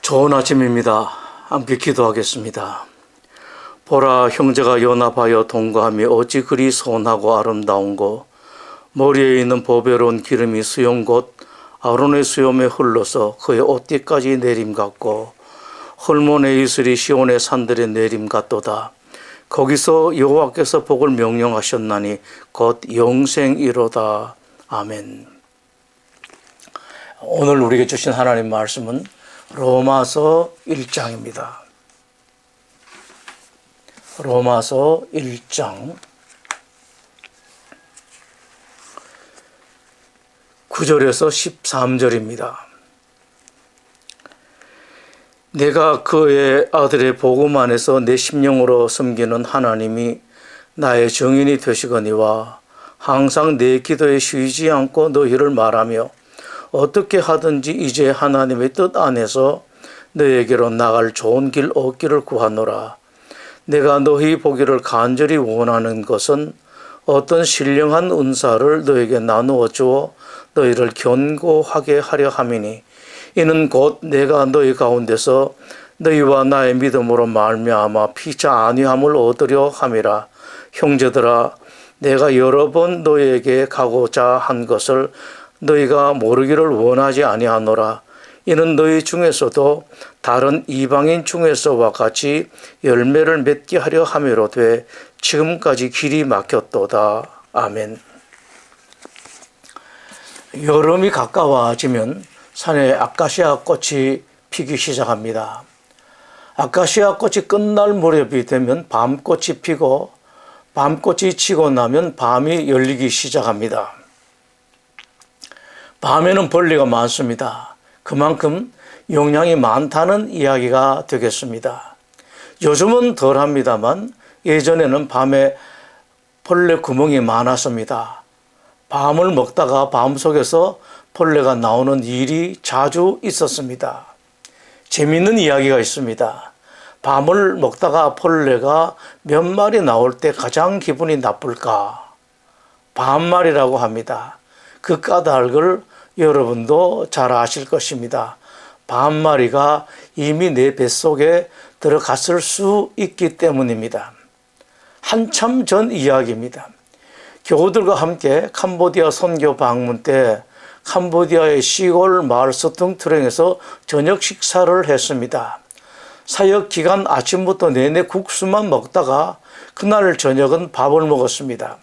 좋은 아침입니다. 함께 기도하겠습니다. 보라, 형제가 연합하여 동거함이 어찌 그리 선하고 아름다운고, 머리에 있는 보배로운 기름이 수염 곧 아론의 수염에 흘러서 그의 옷뒤까지 내림 같고, 헐몬의 이슬이 시온의 산들의 내림 같도다. 거기서 여호와께서 복을 명령하셨나니 곧 영생이로다. 아멘. 오늘 우리에게 주신 하나님 말씀은 로마서 1장입니다. 로마서 1장 9절에서 13절입니다. 내가 그의 아들의 복음 안에서 내 심령으로 섬기는 하나님이 나의 증인이 되시거니와 항상 내 기도에 쉬지 않고 너희를 말하며 어떻게 하든지 이제 하나님의 뜻 안에서 너에게로 나갈 좋은 길 얻기를 구하노라. 내가 너희 보기를 간절히 원하는 것은 어떤 신령한 은사를 너에게 나누어 주어 너희를 견고하게 하려 함이니, 이는 곧 내가 너희 가운데서 너희와 나의 믿음으로 말미암아 피차 안위함을 얻으려 함이라. 형제들아, 내가 여러 번 너희에게 가고자 한 것을 너희가 모르기를 원하지 아니하노라. 이는 너희 중에서도 다른 이방인 중에서와 같이 열매를 맺게 하려 함이로되 지금까지 길이 막혔도다. 아멘. 여름이 가까워지면 산에 아카시아 꽃이 피기 시작합니다. 아카시아 꽃이 끝날 무렵이 되면 밤꽃이 피고, 밤꽃이 지고 나면 밤이 열리기 시작합니다. 밤에는 벌레가 많습니다. 그만큼 용량이 많다는 이야기가 되겠습니다. 요즘은 덜합니다만 예전에는 밤에 벌레 구멍이 많았습니다. 밤을 먹다가 밤속에서 벌레가 나오는 일이 자주 있었습니다. 재미있는 이야기가 있습니다. 밤을 먹다가 벌레가 몇 마리 나올 때 가장 기분이 나쁠까? 반말이라고 합니다. 그 까닭을 여러분도 잘 아실 것입니다. 반마리가 이미 내 뱃속에 들어갔을 수 있기 때문입니다. 한참 전 이야기입니다. 교우들과 함께 캄보디아 선교 방문 때 캄보디아의 시골 마을 스퉁트랭에서 저녁 식사를 했습니다. 사역 기간 아침부터 내내 국수만 먹다가 그날 저녁은 밥을 먹었습니다.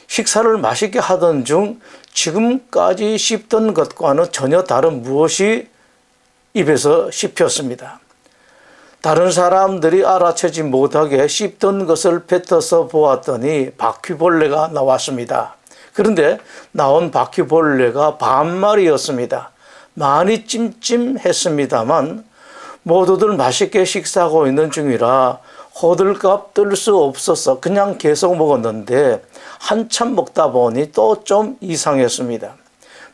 식사를 맛있게 하던 중 지금까지 씹던 것과는 전혀 다른 무엇이 입에서 씹혔습니다. 다른 사람들이 알아채지 못하게 씹던 것을 뱉어서 보았더니 바퀴벌레가 나왔습니다. 그런데 나온 바퀴벌레가 반마리였습니다. 많이 찜찜했습니다만 모두들 맛있게 식사하고 있는 중이라 호들갑 떨 수 없어서 그냥 계속 먹었는데 한참 먹다 보니 또 좀 이상했습니다.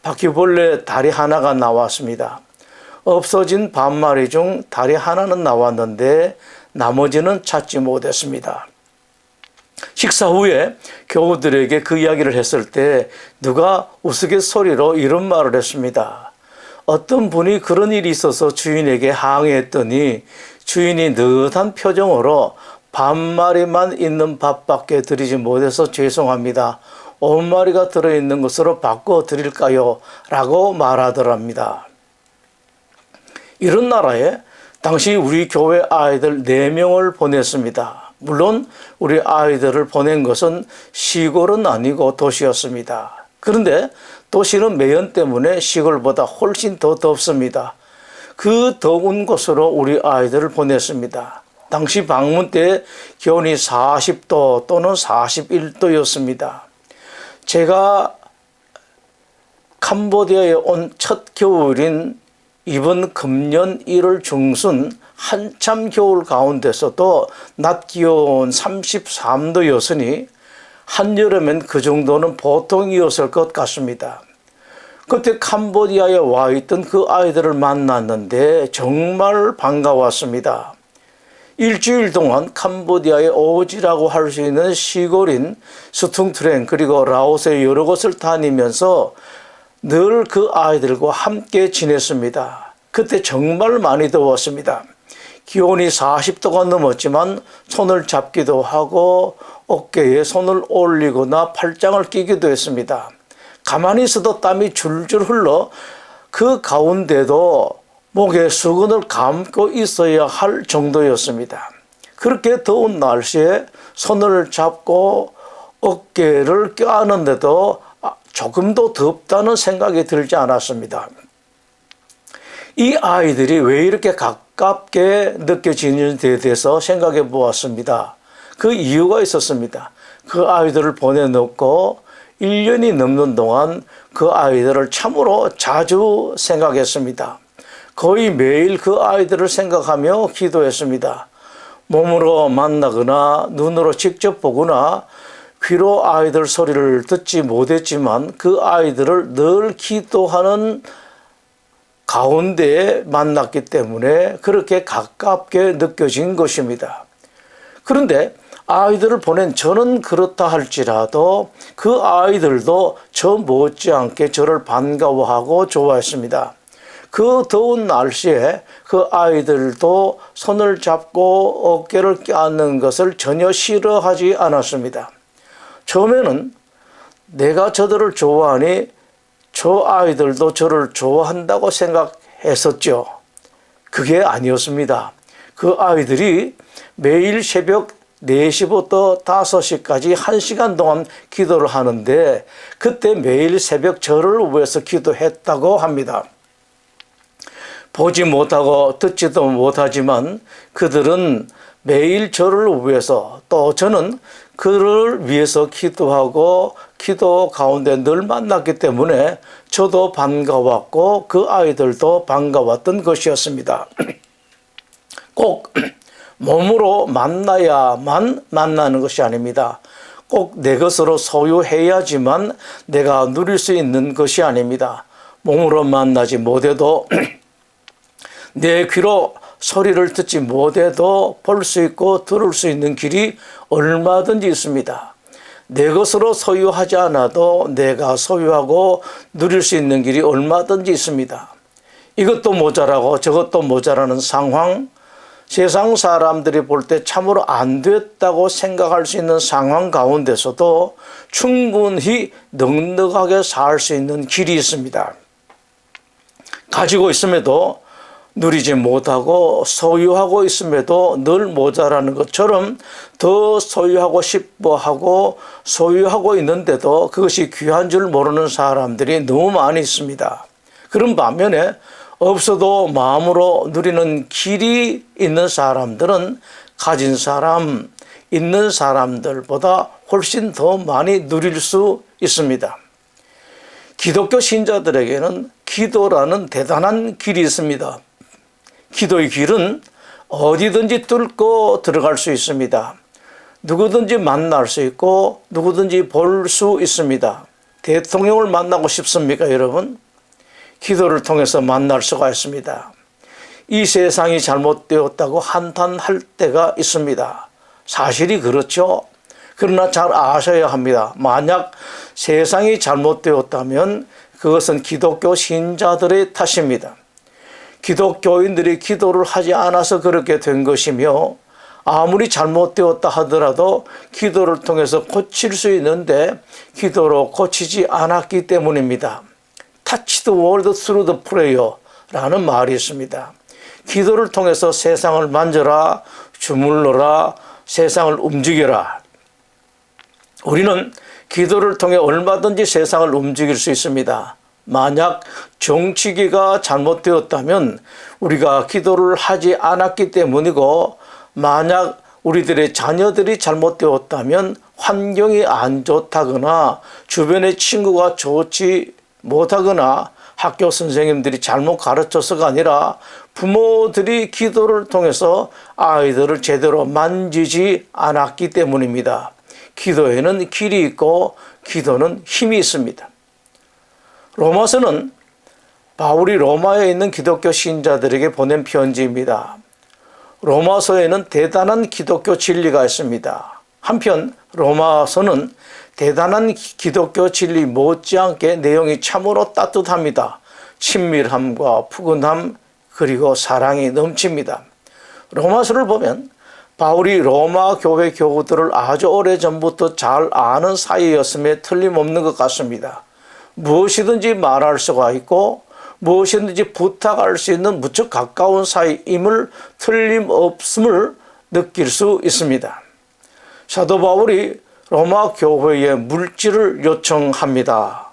바퀴벌레 다리 하나가 나왔습니다. 없어진 반마리 중 다리 하나는 나왔는데 나머지는 찾지 못했습니다. 식사 후에 교우들에게 그 이야기를 했을 때 누가 우스갯소리로 이런 말을 했습니다. 어떤 분이 그런 일이 있어서 주인에게 항의했더니 주인이 느긋한 표정으로 반마리만 있는 밥밖에 드리지 못해서 죄송합니다. 5마리가 들어있는 것으로 바꿔 드릴까요? 라고 말하더랍니다. 이런 나라에 당시 우리 교회 아이들 4명을 보냈습니다. 물론 우리 아이들을 보낸 것은 시골은 아니고 도시였습니다. 그런데 도시는 매연 때문에 시골보다 훨씬 더 덥습니다. 그 더운 곳으로 우리 아이들을 보냈습니다. 당시 방문 때 기온이 40도 또는 41도였습니다. 제가 캄보디아에 온 첫 겨울인 이번 금년 1월 중순 한참 겨울 가운데서도 낮 기온 33도였으니 한여름엔 그 정도는 보통이었을 것 같습니다. 그때 캄보디아에 와 있던 그 아이들을 만났는데 정말 반가웠습니다. 일주일 동안 캄보디아의 오지라고 할 수 있는 시골인 스퉁트랭 그리고 라오스의 여러 곳을 다니면서 늘 그 아이들과 함께 지냈습니다. 그때 정말 많이 더웠습니다. 기온이 40도가 넘었지만 손을 잡기도 하고 어깨에 손을 올리거나 팔짱을 끼기도 했습니다. 가만히 있어도 땀이 줄줄 흘러 그 가운데도 목에 수건을 감고 있어야 할 정도였습니다. 그렇게 더운 날씨에 손을 잡고 어깨를 껴안는데도 조금도 덥다는 생각이 들지 않았습니다. 이 아이들이 왜 이렇게 가깝게 느껴지는지에 대해서 생각해 보았습니다. 그 이유가 있었습니다. 그 아이들을 보내놓고 1년이 넘는 동안 그 아이들을 참으로 자주 생각했습니다. 거의 매일 그 아이들을 생각하며 기도했습니다. 몸으로 만나거나 눈으로 직접 보거나 귀로 아이들 소리를 듣지 못했지만 그 아이들을 늘 기도하는 가운데에 만났기 때문에 그렇게 가깝게 느껴진 것입니다. 그런데 아이들을 보낸 저는 그렇다 할지라도 그 아이들도 저 못지않게 저를 반가워하고 좋아했습니다. 그 더운 날씨에 그 아이들도 손을 잡고 어깨를 껴안는 것을 전혀 싫어하지 않았습니다. 처음에는 내가 저들을 좋아하니 저 아이들도 저를 좋아한다고 생각했었죠. 그게 아니었습니다. 그 아이들이 매일 새벽 4시부터 5시까지 1시간 동안 기도를 하는데 그때 매일 새벽 저를 위해서 기도했다고 합니다. 보지 못하고 듣지도 못하지만 그들은 매일 저를 위해서 또 저는 그를 위해서 기도하고 기도 가운데 늘 만났기 때문에 저도 반가웠고 그 아이들도 반가웠던 것이었습니다. 꼭 몸으로 만나야만 만나는 것이 아닙니다. 꼭 내 것으로 소유해야지만 내가 누릴 수 있는 것이 아닙니다. 몸으로 만나지 못해도 내 귀로 소리를 듣지 못해도 볼 수 있고 들을 수 있는 길이 얼마든지 있습니다. 내 것으로 소유하지 않아도 내가 소유하고 누릴 수 있는 길이 얼마든지 있습니다. 이것도 모자라고 저것도 모자라는 상황, 세상 사람들이 볼 때 참으로 안 됐다고 생각할 수 있는 상황 가운데서도 충분히 넉넉하게 살 수 있는 길이 있습니다. 가지고 있음에도 누리지 못하고 소유하고 있음에도 늘 모자라는 것처럼 더 소유하고 싶어하고 소유하고 있는데도 그것이 귀한 줄 모르는 사람들이 너무 많이 있습니다. 그런 반면에 없어도 마음으로 누리는 길이 있는 사람들은 가진 사람, 있는 사람들보다 훨씬 더 많이 누릴 수 있습니다. 기독교 신자들에게는 기도라는 대단한 길이 있습니다. 기도의 길은 어디든지 뚫고 들어갈 수 있습니다. 누구든지 만날 수 있고 누구든지 볼 수 있습니다. 대통령을 만나고 싶습니까, 여러분? 기도를 통해서 만날 수가 있습니다. 이 세상이 잘못되었다고 한탄할 때가 있습니다. 사실이 그렇죠. 그러나 잘 아셔야 합니다. 만약 세상이 잘못되었다면 그것은 기독교 신자들의 탓입니다. 기독교인들이 기도를 하지 않아서 그렇게 된 것이며 아무리 잘못되었다 하더라도 기도를 통해서 고칠 수 있는데 기도로 고치지 않았기 때문입니다. Touch the world through the prayer 라는 말이 있습니다. 기도를 통해서 세상을 만져라, 주물러라, 세상을 움직여라. 우리는 기도를 통해 얼마든지 세상을 움직일 수 있습니다. 만약 정치기가 잘못되었다면 우리가 기도를 하지 않았기 때문이고 만약 우리들의 자녀들이 잘못되었다면 환경이 안 좋다거나 주변의 친구가 좋지 못하거나 학교 선생님들이 잘못 가르쳐서가 아니라 부모들이 기도를 통해서 아이들을 제대로 만지지 않았기 때문입니다. 기도에는 길이 있고 기도는 힘이 있습니다. 로마서는 바울이 로마에 있는 기독교 신자들에게 보낸 편지입니다. 로마서에는 대단한 기독교 진리가 있습니다. 한편 로마서는 대단한 기독교 진리 못지않게 내용이 참으로 따뜻합니다. 친밀함과 푸근함 그리고 사랑이 넘칩니다. 로마서를 보면 바울이 로마 교회 교우들을 아주 오래전부터 잘 아는 사이였음에 틀림없는 것 같습니다. 무엇이든지 말할 수가 있고 무엇이든지 부탁할 수 있는 무척 가까운 사이임을 틀림없음을 느낄 수 있습니다. 사도 바울이 로마 교회에 물질을 요청합니다.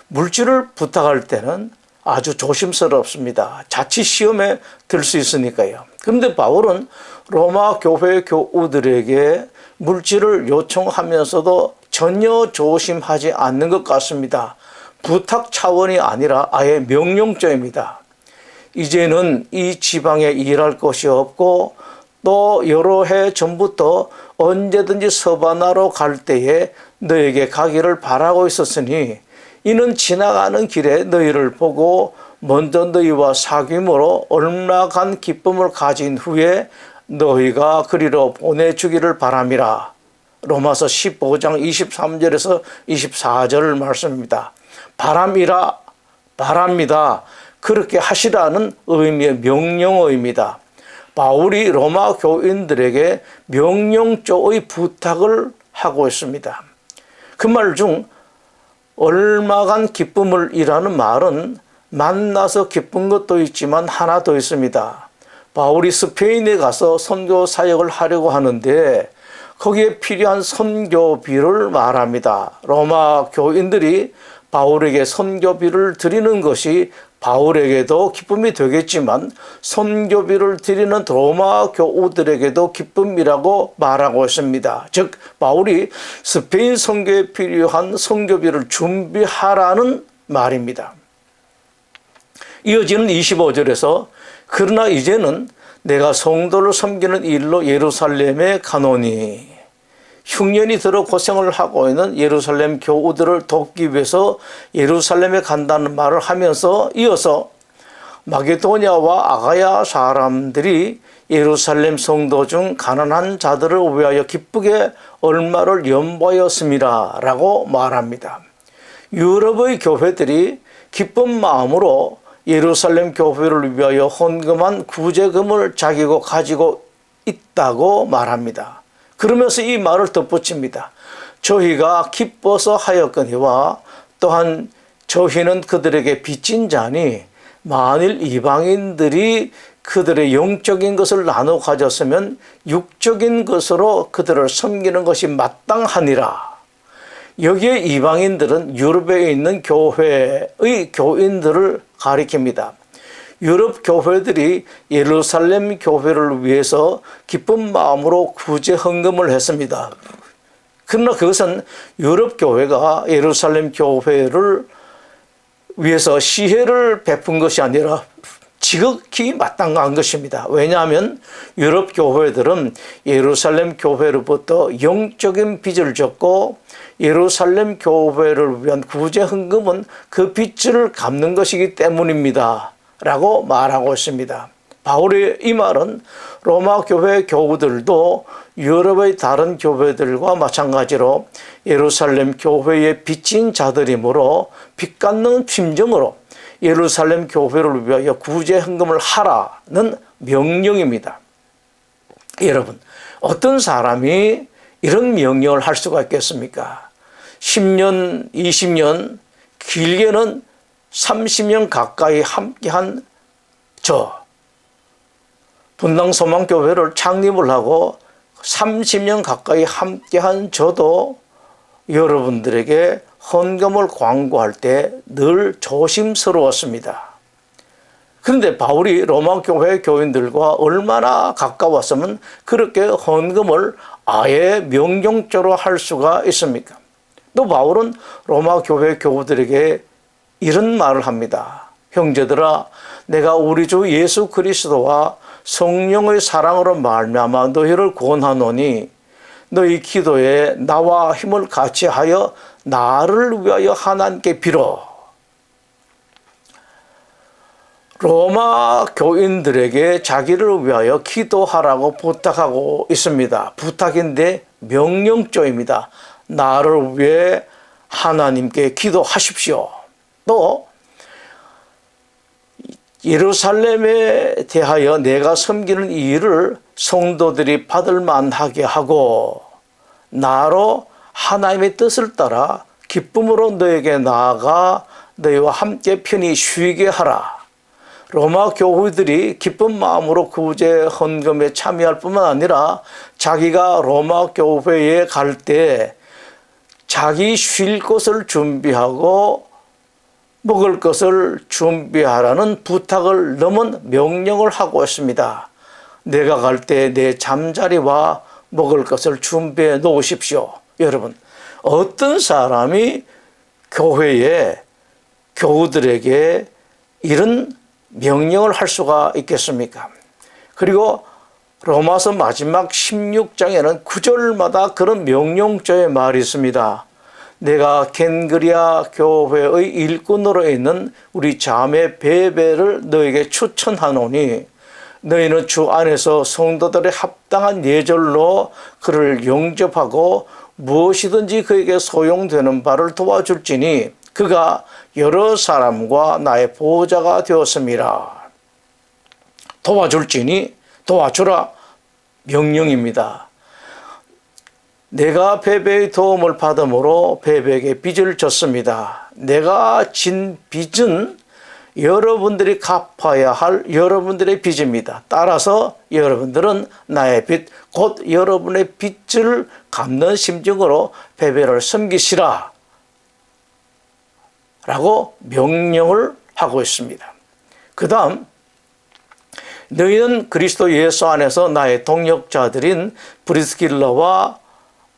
물질을 부탁할 때는 아주 조심스럽습니다. 자칫 시험에 들 수 있으니까요. 그런데 바울은 로마 교회 교우들에게 물질을 요청하면서도 전혀 조심하지 않는 것 같습니다. 부탁 차원이 아니라 아예 명령조입니다. 이제는 이 지방에 일할 것이 없고 또 여러 해 전부터 언제든지 서바나로 갈 때에 너에게 가기를 바라고 있었으니 이는 지나가는 길에 너희를 보고 먼저 너희와 사귐으로 얼마간 기쁨을 가진 후에 너희가 그리로 보내주기를 바람이라. 로마서 15장 23절에서 24절 말씀입니다. 바람이라, 바랍니다. 그렇게 하시라는 의미의 명령어입니다. 바울이 로마 교인들에게 명령조의 부탁을 하고 있습니다. 그 말 중 얼마간 기쁨을 이라는 말은 만나서 기쁜 것도 있지만 하나 더 있습니다. 바울이 스페인에 가서 선교 사역을 하려고 하는데 거기에 필요한 선교비를 말합니다. 로마 교인들이 바울에게 선교비를 드리는 것이 바울에게도 기쁨이 되겠지만 선교비를 드리는 로마 교우들에게도 기쁨이라고 말하고 있습니다. 즉 바울이 스페인 선교에 필요한 선교비를 준비하라는 말입니다. 이어지는 25절에서 그러나 이제는 내가 성도를 섬기는 일로 예루살렘에 가노니, 흉년이 들어 고생을 하고 있는 예루살렘 교우들을 돕기 위해서 예루살렘에 간다는 말을 하면서 이어서 마게도냐와 아가야 사람들이 예루살렘 성도 중 가난한 자들을 위하여 기쁘게 얼마를 연보였음이라 라고 말합니다. 유럽의 교회들이 기쁜 마음으로 예루살렘 교회를 위하여 헌금한 구제금을 자기가 가지고 있다고 말합니다. 그러면서 이 말을 덧붙입니다. 저희가 기뻐서 하였거니와 또한 저희는 그들에게 빚진 자니 만일 이방인들이 그들의 영적인 것을 나눠 가졌으면 육적인 것으로 그들을 섬기는 것이 마땅하니라. 여기에 이방인들은 유럽에 있는 교회의 교인들을 가리킵니다. 유럽 교회들이 예루살렘 교회를 위해서 기쁜 마음으로 구제 헌금을 했습니다. 그러나 그것은 유럽 교회가 예루살렘 교회를 위해서 시혜를 베푼 것이 아니라 지극히 마땅한 것입니다. 왜냐하면 유럽 교회들은 예루살렘 교회로부터 영적인 빚을 졌고 예루살렘 교회를 위한 구제 헌금은 그 빚을 갚는 것이기 때문입니다. 라고 말하고 있습니다. 바울의 이 말은 로마 교회 교우들도 유럽의 다른 교회들과 마찬가지로 예루살렘 교회에 빚진 자들이므로 빚 갚는 심정으로 예루살렘 교회를 위하여 구제 헌금을 하라는 명령입니다. 여러분, 어떤 사람이 이런 명령을 할 수가 있겠습니까? 10년, 20년, 길게는 30년 가까이 함께한 분당소망교회를 창립을 하고 30년 가까이 함께한 저도 여러분들에게 헌금을 광고할 때 늘 조심스러웠습니다. 그런데 바울이 로마 교회 교인들과 얼마나 가까웠으면 그렇게 헌금을 아예 명령조로 할 수가 있습니까? 또 바울은 로마 교회 교우들에게 이런 말을 합니다. 형제들아, 내가 우리 주 예수 그리스도와 성령의 사랑으로 말미암아 너희를 권하노니 너희 기도에 나와 힘을 같이 하여 나를 위하여 하나님께 빌어. 로마 교인들에게 자기를 위하여 기도하라고 부탁하고 있습니다. 부탁인데 명령조입니다. 나를 위해 하나님께 기도하십시오. 또 예루살렘에 대하여 내가 섬기는 이 일을 성도들이 받을 만하게 하고 나로 하나님의 뜻을 따라 기쁨으로 너에게 나아가 너희와 함께 편히 쉬게 하라. 로마 교우들이 기쁜 마음으로 구제 헌금에 참여할 뿐만 아니라 자기가 로마 교회에 갈 때 자기 쉴 곳을 준비하고 먹을 것을 준비하라는 부탁을 넘은 명령을 하고 있습니다. 내가 갈 때 내 잠자리와 먹을 것을 준비해 놓으십시오. 여러분, 어떤 사람이 교회에 교우들에게 이런 명령을 할 수가 있겠습니까? 그리고 로마서 마지막 16장에는 9절마다 그런 명령조의 말이 있습니다. 내가 겐그리아 교회의 일꾼으로 있는 우리 자매 베베를 너에게 추천하노니 너희는 주 안에서 성도들의 합당한 예절로 그를 영접하고 무엇이든지 그에게 소용되는 바를 도와줄지니 그가 여러 사람과 나의 보호자가 되었음이라. 도와줄지니 도와주라 명령입니다. 내가 베베의 도움을 받음으로 베베에게 빚을 졌습니다. 내가 진 빚은 여러분들이 갚아야 할 여러분들의 빚입니다. 따라서 여러분들은 나의 빚, 곧 여러분의 빚을 갚는 심정으로 베베를 섬기시라 라고 명령을 하고 있습니다. 그 다음 너희는 그리스도 예수 안에서 나의 동역자들인 브리스길라와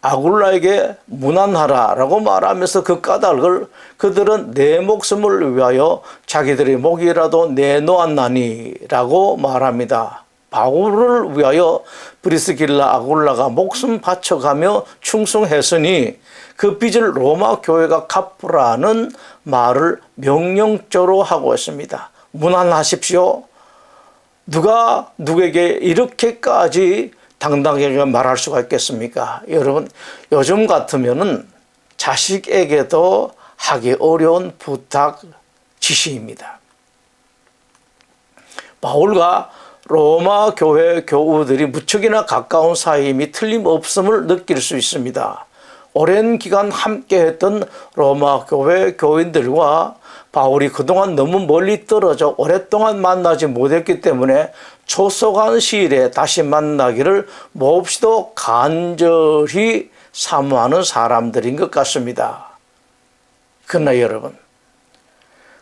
아굴라에게 문안하라 라고 말하면서 그 까닭을 그들은 내 목숨을 위하여 자기들의 목이라도 내놓았나니 라고 말합니다. 바울을 위하여 브리스길라 아굴라가 목숨 바쳐가며 충성했으니 그 빚을 로마 교회가 갚으라는 말을 명령조로 하고 있습니다. 문안하십시오. 누가 누구에게 이렇게까지 당당하게 말할 수가 있겠습니까? 여러분, 요즘 같으면은 자식에게도 하기 어려운 부탁 지시입니다. 바울과 로마 교회 교우들이 무척이나 가까운 사이임이 틀림없음을 느낄 수 있습니다. 오랜 기간 함께했던 로마 교회 교인들과 바울이 그동안 너무 멀리 떨어져 오랫동안 만나지 못했기 때문에 조속한 시일에 다시 만나기를 몹시도 간절히 사모하는 사람들인 것 같습니다. 그러나 여러분,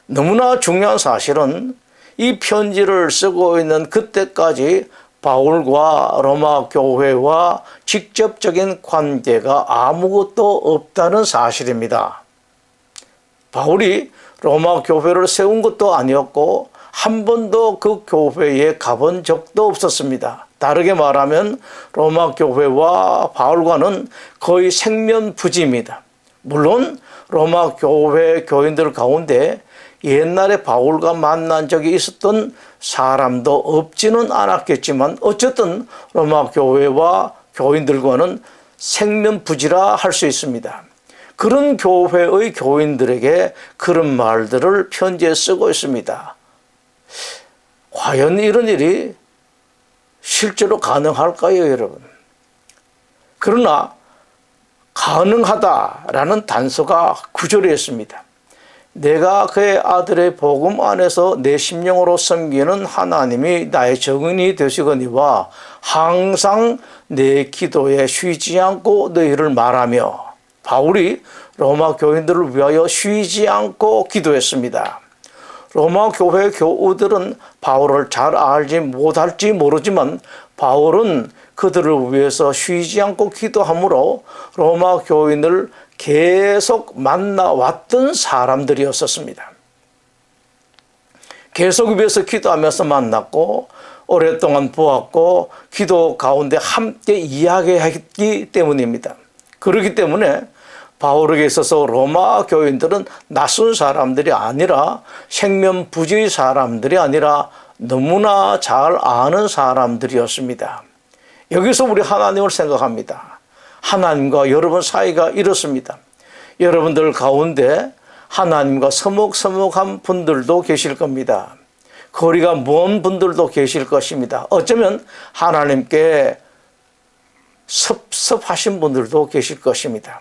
너무나 중요한 사실은 이 편지를 쓰고 있는 그때까지 바울과 로마 교회와 직접적인 관계가 아무것도 없다는 사실입니다. 바울이 로마 교회를 세운 것도 아니었고 한 번도 그 교회에 가본 적도 없었습니다. 다르게 말하면 로마 교회와 바울과는 거의 생면부지입니다. 물론 로마 교회 교인들 가운데 옛날에 바울과 만난 적이 있었던 사람도 없지는 않았겠지만 어쨌든 로마 교회와 교인들과는 생면부지라 할 수 있습니다. 그런 교회의 교인들에게 그런 말들을 편지에 쓰고 있습니다. 과연 이런 일이 실제로 가능할까요, 여러분? 그러나 가능하다라는 단서가 9절에 있습니다. 내가 그의 아들의 복음 안에서 내 심령으로 섬기는 하나님이 나의 정인이 되시거니와 항상 내 기도에 쉬지 않고 너희를 말하며, 바울이 로마 교인들을 위하여 쉬지 않고 기도했습니다. 로마 교회 교우들은 바울을 잘 알지 못할지 모르지만 바울은 그들을 위해서 쉬지 않고 기도하므로 로마 교인을 계속 만나왔던 사람들이었었습니다. 계속 위해서 기도하면서 만났고 오랫동안 보았고 기도 가운데 함께 이야기했기 때문입니다. 그렇기 때문에 바울에게 있어서 로마 교인들은 낯선 사람들이 아니라 생면부지의 사람들이 아니라 너무나 잘 아는 사람들이었습니다. 여기서 우리 하나님을 생각합니다. 하나님과 여러분 사이가 이렇습니다. 여러분들 가운데 하나님과 서먹서먹한 분들도 계실 겁니다. 거리가 먼 분들도 계실 것입니다. 어쩌면 하나님께 섭섭하신 분들도 계실 것입니다.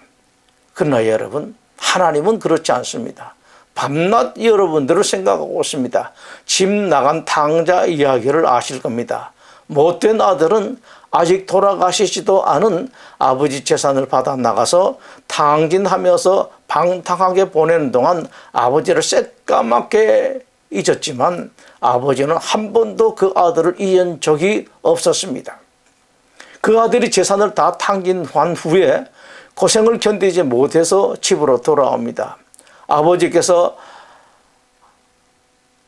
그러나 여러분, 하나님은 그렇지 않습니다. 밤낮 여러분들을 생각하고 있습니다. 집 나간 탕자 이야기를 아실 겁니다. 못된 아들은 아직 돌아가시지도 않은 아버지 재산을 받아 나가서 탕진하면서 방탕하게 보내는 동안 아버지를 새까맣게 잊었지만 아버지는 한 번도 그 아들을 잊은 적이 없었습니다. 그 아들이 재산을 다 탕진한 후에 고생을 견디지 못해서 집으로 돌아옵니다. 아버지께서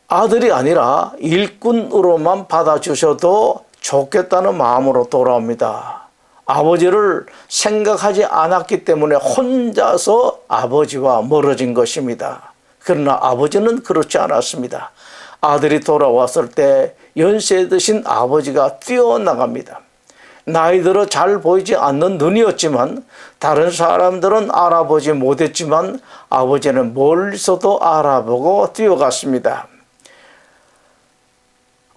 아들이 아니라 일꾼으로만 받아주셔도 좋겠다는 마음으로 돌아옵니다. 아버지를 생각하지 않았기 때문에 혼자서 아버지와 멀어진 것입니다. 그러나 아버지는 그렇지 않았습니다. 아들이 돌아왔을 때 연세 드신 아버지가 뛰어나갑니다. 나이 들어 잘 보이지 않는 눈이었지만 다른 사람들은 알아보지 못했지만 아버지는 멀리서도 알아보고 뛰어갔습니다.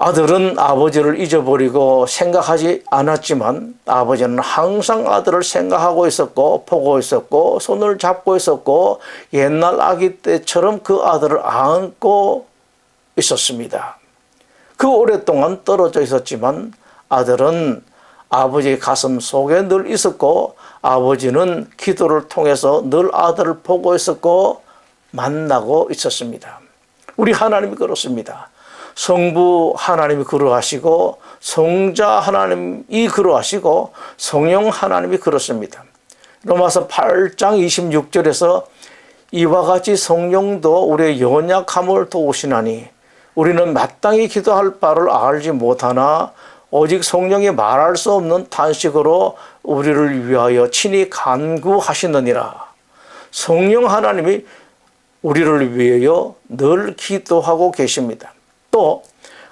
아들은 아버지를 잊어버리고 생각하지 않았지만 아버지는 항상 아들을 생각하고 있었고 보고 있었고 손을 잡고 있었고 옛날 아기 때처럼 그 아들을 안고 있었습니다. 그 오랫동안 떨어져 있었지만 아들은 아버지의 가슴 속에 늘 있었고 아버지는 기도를 통해서 늘 아들을 보고 있었고 만나고 있었습니다. 우리 하나님이 그렇습니다. 성부 하나님이 그러하시고 성자 하나님이 그러하시고 성령 하나님이 그렇습니다. 로마서 8장 26절에서 이와 같이 성령도 우리의 연약함을 도우시나니 우리는 마땅히 기도할 바를 알지 못하나 오직 성령이 말할 수 없는 탄식으로 우리를 위하여 친히 간구하시느니라. 성령 하나님이 우리를 위하여 늘 기도하고 계십니다. 또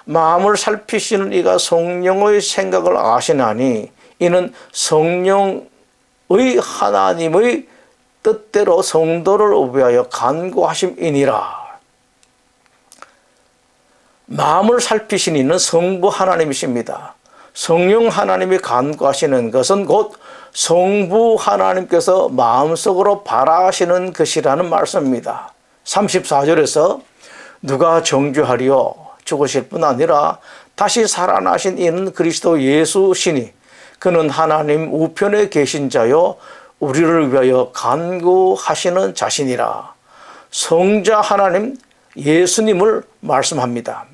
마음을 살피시는 이가 성령의 생각을 아시나니 이는 성령의 하나님의 뜻대로 성도를 위하여 간구하심이니라. 마음을 살피신 이는 성부 하나님이십니다. 성령 하나님이 간구하시는 것은 곧 성부 하나님께서 마음속으로 바라시는 것이라는 말씀입니다. 34절에서 누가 정죄하리요? 죽으실 뿐 아니라 다시 살아나신 이는 그리스도 예수시니 그는 하나님 우편에 계신 자요 우리를 위하여 간구하시는 자신이라. 성자 하나님 예수님을 말씀합니다.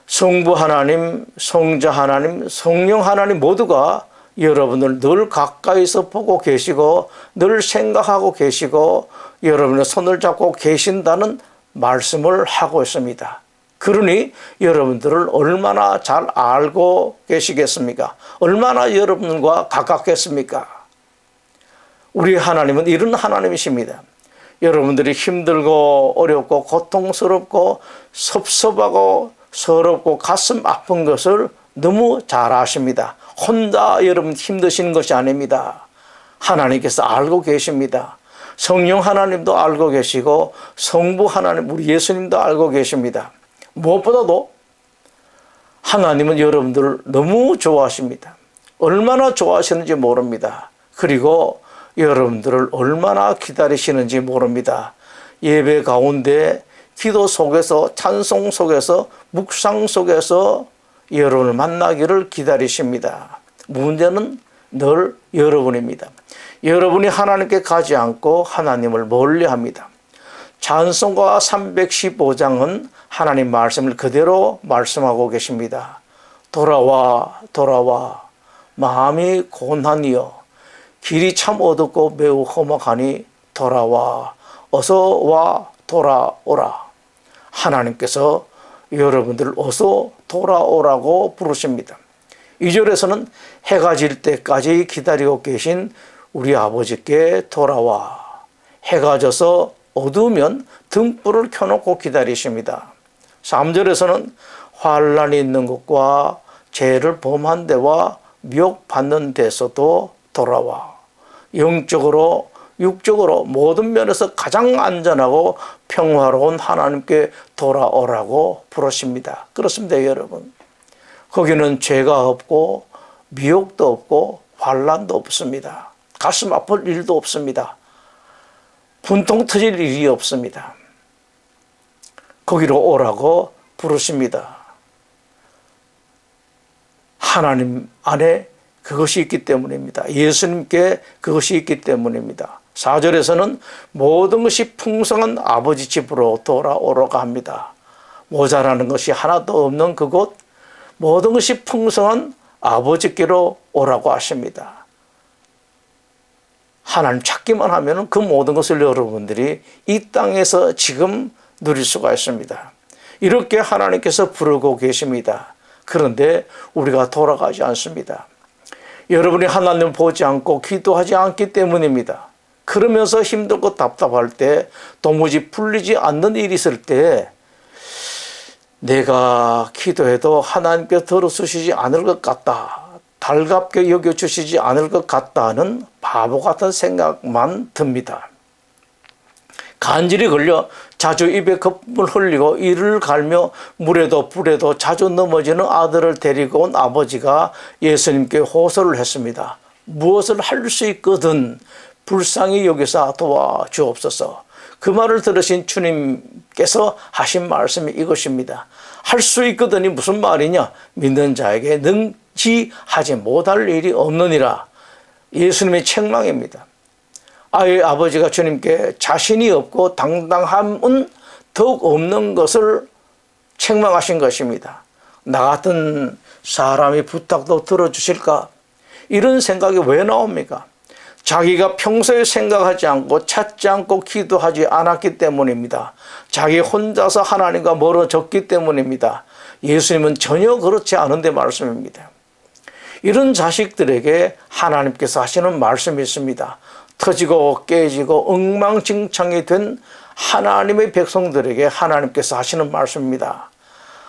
성부 하나님, 성자 하나님, 성령 하나님 모두가 여러분을 늘 가까이서 보고 계시고 늘 생각하고 계시고 여러분의 손을 잡고 계신다는 말씀을 하고 있습니다. 그러니 여러분들을 얼마나 잘 알고 계시겠습니까? 얼마나 여러분과 가깝겠습니까? 우리 하나님은 이런 하나님이십니다. 여러분들이 힘들고 어렵고 고통스럽고 섭섭하고 서럽고 가슴 아픈 것을 너무 잘 아십니다. 혼자 여러분 힘드시는 것이 아닙니다. 하나님께서 알고 계십니다. 성령 하나님도 알고 계시고 성부 하나님 우리 예수님도 알고 계십니다. 무엇보다도 하나님은 여러분들을 너무 좋아하십니다. 얼마나 좋아하시는지 모릅니다. 그리고 여러분들을 얼마나 기다리시는지 모릅니다. 예배 가운데 기도 속에서 찬송 속에서 묵상 속에서 여러분을 만나기를 기다리십니다. 문제는 늘 여러분입니다. 여러분이 하나님께 가지 않고 하나님을 멀리합니다. 찬송가 315장은 하나님 말씀을 그대로 말씀하고 계십니다. 돌아와 돌아와 마음이 고난이여 길이 참 어둡고 매우 험악하니 돌아와 어서 와 돌아오라. 하나님께서 여러분들 어서 돌아오라고 부르십니다. 2절에서는 해가 질 때까지 기다리고 계신 우리 아버지께 돌아와. 해가 져서 어두우면 등불을 켜놓고 기다리십니다. 3절에서는 환난이 있는 곳과 죄를 범한 데와 미혹받는 데서도 돌아와. 영적으로 육적으로 모든 면에서 가장 안전하고 평화로운 하나님께 돌아오라고 부르십니다. 그렇습니다, 여러분. 거기는 죄가 없고 미혹도 없고 환난도 없습니다. 가슴 아플 일도 없습니다. 분통 터질 일이 없습니다. 거기로 오라고 부르십니다. 하나님 안에 그것이 있기 때문입니다. 예수님께 그것이 있기 때문입니다. 4절에서는 모든 것이 풍성한 아버지 집으로 돌아오라고 합니다. 모자라는 것이 하나도 없는 그곳, 모든 것이 풍성한 아버지께로 오라고 하십니다. 하나님 찾기만 하면 그 모든 것을 여러분들이 이 땅에서 지금 누릴 수가 있습니다. 이렇게 하나님께서 부르고 계십니다. 그런데 우리가 돌아가지 않습니다. 여러분이 하나님을 보지 않고 기도하지 않기 때문입니다. 그러면서 힘들고 답답할 때, 도무지 풀리지 않는 일이 있을 때 내가 기도해도 하나님께서 들어주시지 않을 것 같다, 달갑게 여겨주시지 않을 것 같다는 바보 같은 생각만 듭니다. 간질이 걸려 자주 입에 거품을 흘리고 이를 갈며 물에도 불에도 자주 넘어지는 아들을 데리고 온 아버지가 예수님께 호소를 했습니다. 무엇을 할 수 있거든 불쌍히 여기서 도와주옵소서. 그 말을 들으신 주님께서 하신 말씀이 이것입니다. 할 수 있거든이 무슨 말이냐? 믿는 자에게 능지하지 못할 일이 없느니라. 예수님의 책망입니다. 아이의 아버지가 주님께 자신이 없고 당당함은 더욱 없는 것을 책망하신 것입니다. 나 같은 사람이 부탁도 들어주실까? 이런 생각이 왜 나옵니까? 자기가 평소에 생각하지 않고 찾지 않고 기도하지 않았기 때문입니다. 자기 혼자서 하나님과 멀어졌기 때문입니다. 예수님은 전혀 그렇지 않은데 말씀입니다. 이런 자식들에게 하나님께서 하시는 말씀이 있습니다. 터지고 깨지고 엉망진창이 된 하나님의 백성들에게 하나님께서 하시는 말씀입니다.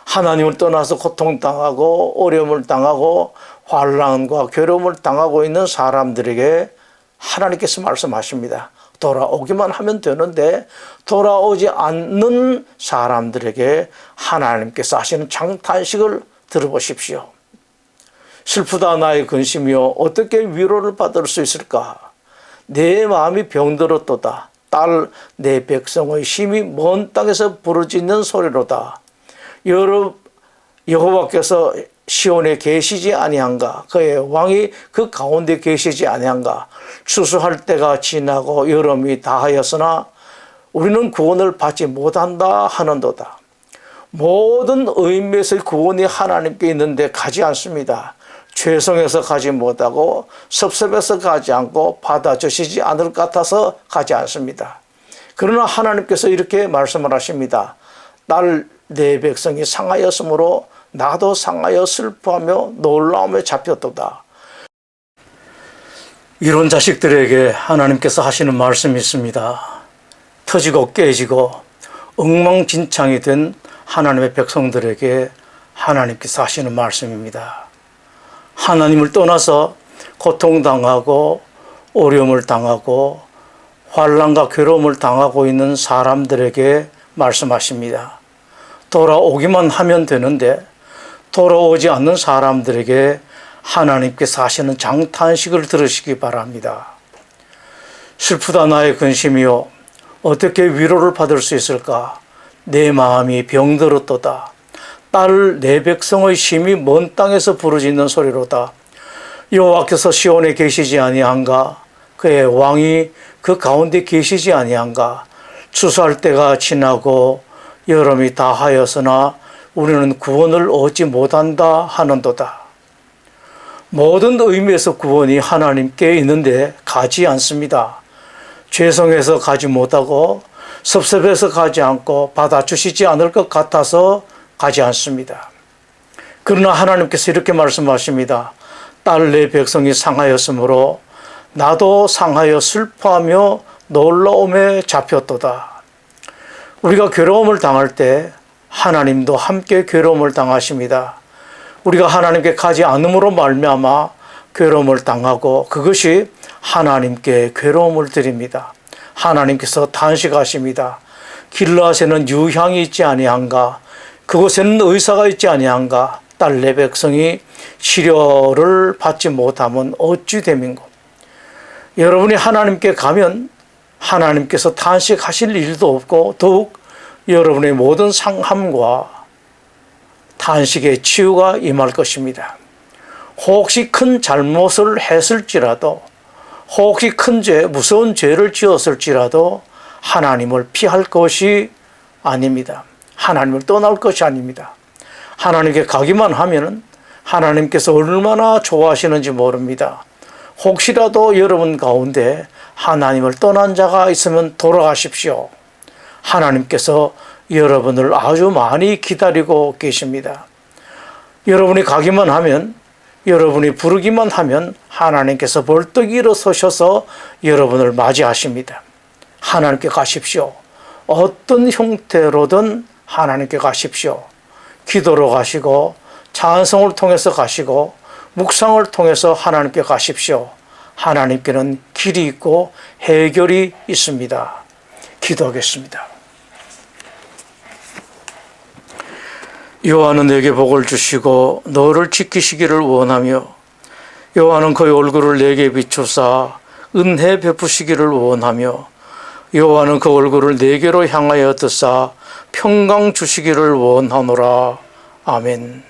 하나님을 떠나서 고통당하고 어려움을 당하고 환난과 괴로움을 당하고 있는 사람들에게 하나님께서 말씀하십니다. 돌아오기만 하면 되는데 돌아오지 않는 사람들에게 하나님께서 하시는 장탄식을 들어보십시오. 슬프다 나의 근심이여 어떻게 위로를 받을 수 있을까? 내 마음이 병들었도다. 딸 내 백성의 심히 먼 땅에서 부르짖는 소리로다. 여호와께서 시온에 계시지 아니한가? 그의 왕이 그 가운데 계시지 아니한가? 추수할 때가 지나고 여름이 다하였으나 우리는 구원을 받지 못한다 하는도다. 모든 의미에서의 구원이 하나님께 있는데 가지 않습니다. 죄성에서 가지 못하고 섭섭해서 가지 않고 받아주시지 않을 것 같아서 가지 않습니다. 그러나 하나님께서 이렇게 말씀을 하십니다. 딸 내 백성이 상하였으므로 나도 상하여 슬퍼하며 놀라움에 잡혔도다. 이런 자식들에게 하나님께서 하시는 말씀이 있습니다. 터지고 깨지고 엉망진창이 된 하나님의 백성들에게 하나님께서 하시는 말씀입니다. 하나님을 떠나서 고통당하고 어려움을 당하고 환난과 괴로움을 당하고 있는 사람들에게 말씀하십니다. 돌아오기만 하면 되는데 돌아오지 않는 사람들에게 하나님께서 하시는 장탄식을 들으시기 바랍니다. 슬프다 나의 근심이요 어떻게 위로를 받을 수 있을까? 내 마음이 병들었도다. 딸 내 백성의 심히 먼 땅에서 부르짖는 소리로다. 여호와께서 시온에 계시지 아니한가? 그의 왕이 그 가운데 계시지 아니한가? 추수할 때가 지나고 여름이 다하였으나 우리는 구원을 얻지 못한다 하는도다. 모든 의미에서 구원이 하나님께 있는데 가지 않습니다. 죄성에서 가지 못하고 섭섭해서 가지 않고 받아주시지 않을 것 같아서 가지 않습니다. 그러나 하나님께서 이렇게 말씀하십니다. 딸 내 백성이 상하였으므로 나도 상하여 슬퍼하며 놀라움에 잡혔도다. 우리가 괴로움을 당할 때 하나님도 함께 괴로움을 당하십니다. 우리가 하나님께 가지 않음으로 말미암아 괴로움을 당하고 그것이 하나님께 괴로움을 드립니다. 하나님께서 탄식하십니다. 길라앗에는 유향이 있지 아니한가? 그곳에는 의사가 있지 아니한가? 딸 내 백성이 치료를 받지 못하면 어찌 됨인고? 여러분이 하나님께 가면 하나님께서 탄식하실 일도 없고 더욱 여러분의 모든 상함과 탄식의 치유가 임할 것입니다. 혹시 큰 잘못을 했을지라도, 혹시 큰 죄, 무서운 죄를 지었을지라도 하나님을 피할 것이 아닙니다. 하나님을 떠날 것이 아닙니다. 하나님께 가기만 하면 하나님께서 얼마나 좋아하시는지 모릅니다. 혹시라도 여러분 가운데 하나님을 떠난 자가 있으면 돌아가십시오. 하나님께서 여러분을 아주 많이 기다리고 계십니다. 여러분이 가기만 하면, 여러분이 부르기만 하면 하나님께서 벌떡 일어서셔서 여러분을 맞이하십니다. 하나님께 가십시오. 어떤 형태로든 하나님께 가십시오. 기도로 가시고 찬송을 통해서 가시고 묵상을 통해서 하나님께 가십시오. 하나님께는 길이 있고 해결이 있습니다. 기도하겠습니다. 여호와는 내게 복을 주시고 너를 지키시기를 원하며 여호와는 그의 얼굴을 내게 비추사 은혜 베푸시기를 원하며 여호와는 그 얼굴을 내게로 향하여 드사 평강 주시기를 원하노라. 아멘.